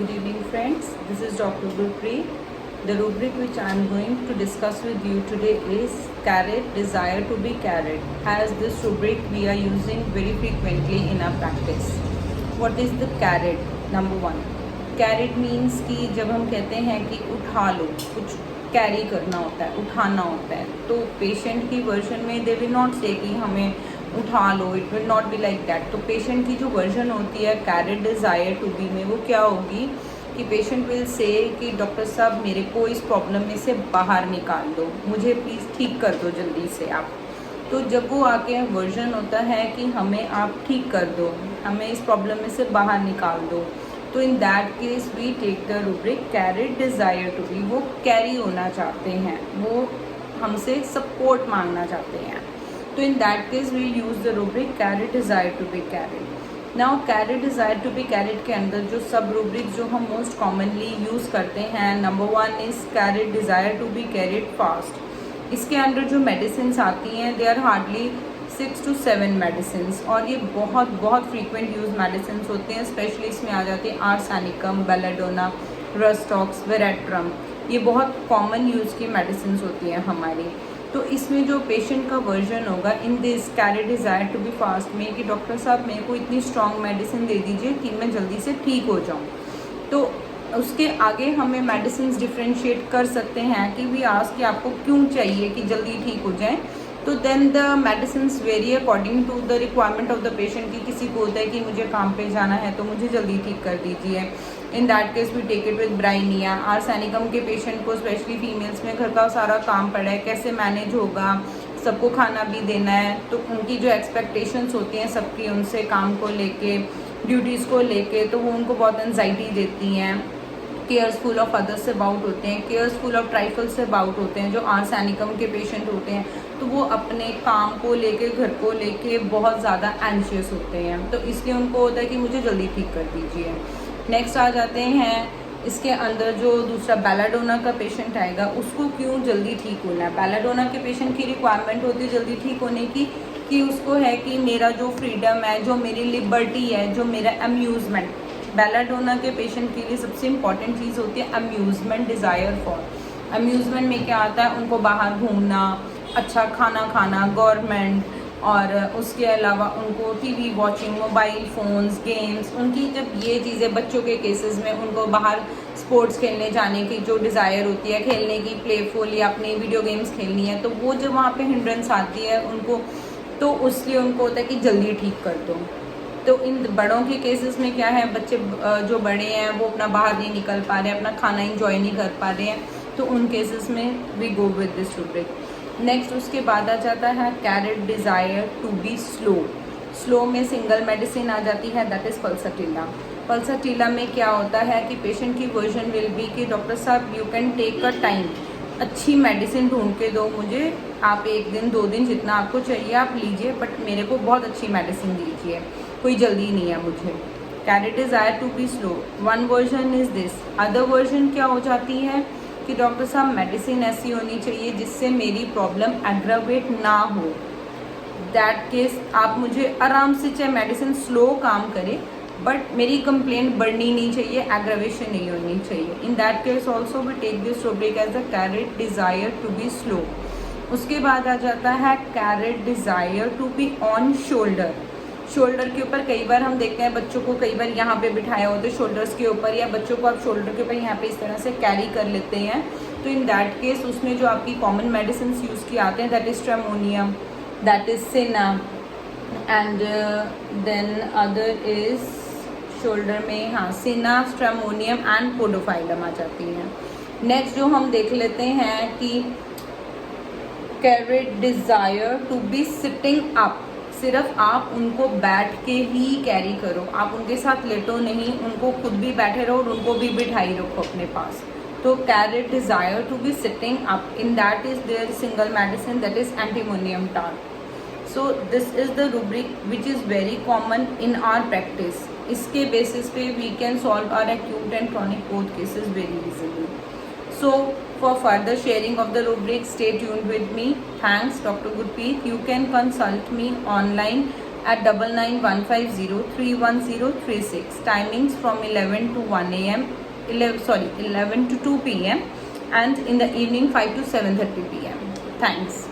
Good evening friends, this is Dr. Gurpreet. The rubric which I am going to discuss with you today is carried, desire to be carried. As this rubric we are using very frequently in our practice. What is the carried? Number one, carried means कि जब हम कहते हैं कि उठा लो, कुछ carry करना होता है, उठाना होता है, तो पेशेंट की वर्जन में दे विल नॉट से कि हमें उठा लो, it will not be like that. तो पेशेंट की जो वर्जन होती है कैरिड डिज़ायर टू बी में, वो क्या होगी कि पेशेंट विल से कि डॉक्टर साहब मेरे को इस प्रॉब्लम में से बाहर निकाल दो, मुझे प्लीज़ ठीक कर दो जल्दी से आप. तो जब वो आके वर्जन होता है कि हमें आप ठीक कर दो, हमें इस प्रॉब्लम में से बाहर निकाल दो, तो in that case we take the rubric carried desire to be. वो कैरी होना चाहते हैं, वो हमसे सपोर्ट मांगना चाहते हैं. तो in that case we use the rubric carried desire to be carried. Now carried desire to be carried के अंदर जो सब रूब्रिक जो हम मोस्ट कॉमनली यूज़ करते हैं, number one is carried desire to be carried fast. इसके अंदर जो मेडिसिन आती हैं they are hardly 6 to 7 medicine, और ये बहुत बहुत फ्रीक्वेंट यूज़ मेडिसिन होते हैं. स्पेशली इसमें आ जाते हैं आर्सेनिकम, बेलाडोना, रस्टॉक्स, वेरेट्रम. ये बहुत कॉमन यूज़ की मेडिसिन होती हैं हमारी. तो इसमें जो पेशेंट का वर्जन होगा in this carried desire to be fast में कि डॉक्टर साहब मेरे को इतनी स्ट्रॉन्ग मेडिसिन दे दीजिए कि मैं जल्दी से ठीक हो जाऊँ. तो उसके आगे हमें मेडिसिन डिफ्रेंशिएट कर सकते हैं कि वी आस्क कि आपको क्यों चाहिए कि जल्दी ठीक हो जाए. तो then the medicine very according to the requirement of the patient. की किसी को होता है कि मुझे काम पे जाना है तो मुझे जल्दी ठीक कर दीजिए. In that case we take it with bryonia. Arsenicum के पेशेंट को स्पेशली फीमेल्स में घर का सारा काम पड़ा है, कैसे मैनेज होगा, सबको खाना भी देना है, तो उनकी जो एक्सपेक्टेशंस होती हैं सबकी उनसे काम को लेके, ड्यूटीज़ को लेके, तो वो उनको बहुत एनजाइटी देती हैं. केयर्सफुल ऑफ अदर्स से अबाउट होते हैं, केयर्सफुल ऑफ ट्राइफल से अबाउट होते हैं. जो आर्सेनिकम के पेशेंट होते हैं तो वो अपने काम को लेके, घर को लेके बहुत ज़्यादा एंशियस होते हैं. तो इसलिए उनको होता है कि मुझे जल्दी ठीक कर दीजिए. नेक्स्ट आ जाते हैं इसके अंदर जो दूसरा बेलाडोना का पेशेंट आएगा, उसको क्यों जल्दी ठीक होना है. बेलाडोना के पेशेंट की रिक्वायरमेंट होती है जल्दी ठीक होने की कि उसको है कि मेरा जो फ्रीडम है, जो मेरी लिबर्टी है, जो मेरा अम्यूज़मेंट. बेलाडोना के पेशेंट के लिए सबसे इम्पॉर्टेंट चीज़ होती है अम्यूज़मेंट, डिज़ायर फॉर. अम्यूज़मेंट में क्या आता है, उनको बाहर घूमना, अच्छा खाना खाना, गवर्नमेंट, और उसके अलावा उनको TV watching, mobile phones, games. उनकी जब ये चीज़ें बच्चों के केसेस में उनको बाहर स्पोर्ट्स खेलने जाने की जो डिज़ायर होती है, खेलने की, प्लेफुल या अपनी वीडियो गेम्स खेलनी है, तो वो जब वहाँ पे हिंड्रेंस आती है उनको, तो उसलिए उनको होता है कि जल्दी ठीक कर दो. तो इन बड़ों के केसेस में क्या है, बच्चे जो बड़े हैं वो अपना बाहर नहीं निकल पा रहे हैं, अपना खाना इंजॉय नहीं कर पा रहे हैं, तो उन केसेस में we go with this rubric. Next उसके बाद आ जाता है carried desire to be slow. Slow में सिंगल मेडिसिन आ जाती है, दैट इज़ पल्साटिला. पल्साटिला में क्या होता है कि पेशेंट की वर्जन विल बी कि डॉक्टर साहब you can take a time, अच्छी मेडिसिन ढूंढ के दो मुझे, आप 1 दिन 2 दिन जितना आपको चाहिए आप लीजिए, बट मेरे को बहुत अच्छी मेडिसिन दीजिए, कोई जल्दी नहीं है मुझे. Carried desire to be slow, one version is this. Other version क्या हो जाती है कि डॉक्टर साहब मेडिसिन ऐसी होनी चाहिए जिससे मेरी प्रॉब्लम एग्रावेट ना हो. दैट केस आप मुझे आराम से, चाहे मेडिसिन स्लो काम करे, बट मेरी कंप्लेंट बढ़नी नहीं चाहिए, एग्रावेशन नहीं होनी चाहिए. In that case also we take this rubric as the carried desire to be slow. उसके बाद आ जाता है carried desire to be on shoulder. Shoulder के ऊपर कई बार हम देखते हैं बच्चों को कई बार यहाँ पे बिठाया होता है शोल्डर्स के ऊपर, या बच्चों को आप शोल्डर के ऊपर यहाँ पे इस तरह से कैरी कर लेते हैं. तो इन दैट केस उसमें जो आपकी कॉमन मेडिसिन यूज़ की आते हैं that is stramonium, that is cina, and then other is shoulder में, हाँ, सिना, स्ट्रेमोनियम एंड पोडोफाइलम आ जाती हैं. नेक्स्ट जो हम देख लेते हैं कि carried desire to be sitting up. सिर्फ आप उनको बैठ के ही कैरी करो, आप उनके साथ लेटो नहीं, उनको खुद भी बैठे रहो और उनको भी बिठाई रखो अपने पास. तो carried desire to be sitting up, in that is there single medicine that is antimonium tart. So this is the rubric which is very common in our practice. इसके बेसिस पे we can solve our acute and chronic both cases very easily. So for further sharing of the rubric, stay tuned with me. Thanks, Dr. Gurpreet. You can consult me online at 9915031036. Timings from 11 to 1 a.m. 11 to 2 p.m. and in the evening 5 to 7:30 p.m. Thanks.